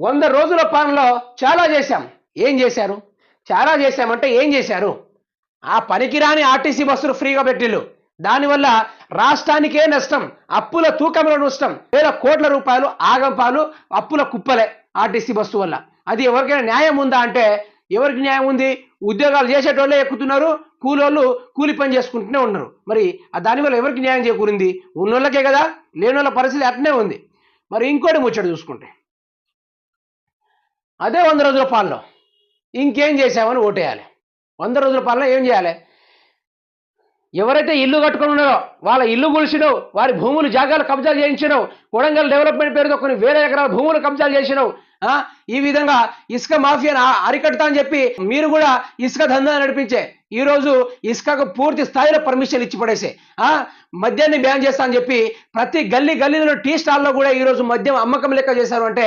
100 రోజుల పాలనలో చాలా చేశాం. ఏం చేశారు? చాలా చేశామంటే ఏం చేశారు? ఆ పనికిరాని ఆర్టీసీ బస్సులు ఫ్రీగా పెట్టిళ్ళు. దానివల్ల రాష్ట్రానికే నష్టం, అప్పుల తూకంలో నష్టం, వేల కోట్ల రూపాయలు ఆగంపాలు, అప్పుల కుప్పలే ఆర్టీసీ బస్సు వల్ల. అది ఎవరికైనా న్యాయం ఉందా అంటే ఎవరికి న్యాయం ఉంది? ఉద్యోగాలు చేసేటోళ్ళే ఎక్కుతున్నారు, కూలోళ్ళు కూలి పని చేసుకుంటూనే ఉన్నారు. మరి దానివల్ల ఎవరికి న్యాయం చేకూరింది? ఉన్నోళ్ళకే కదా, లేనోళ్ళ పరిస్థితి అట్నే ఉంది. మరి ఇంకోటి ముచ్చట చూసుకుంటే అదే 100 రోజుల పాలనలో ఇంకేం చేశామని ఓటేయాలి. 100 రోజుల పాలన ఏం చేయాలి? ఎవరైతే ఇల్లు కట్టుకుని ఉన్నారో వాళ్ళ ఇల్లు కూల్చినవు, వారి భూములు జాగాలు కబ్జాలు చేయించినవు, కొడంగల్ డెవలప్మెంట్ పేరుతో కొన్ని వేల ఎకరాల భూములు కబ్జాలు చేసినవు. ఈ విధంగా ఇసుక మాఫియాను అరికడతా అని చెప్పి మీరు కూడా ఇసుక దందా నడిపించే ఈరోజు ఇసుకకు పూర్తి స్థాయిలో పర్మిషన్ ఇచ్చి పడేసే మద్యాన్ని బ్యాన్ చేస్తా అని చెప్పి ప్రతి గల్లీ గల్లీలో టీ స్టాల్లో కూడా ఈరోజు మద్యం అమ్మకం లెక్క చేశారు. అంటే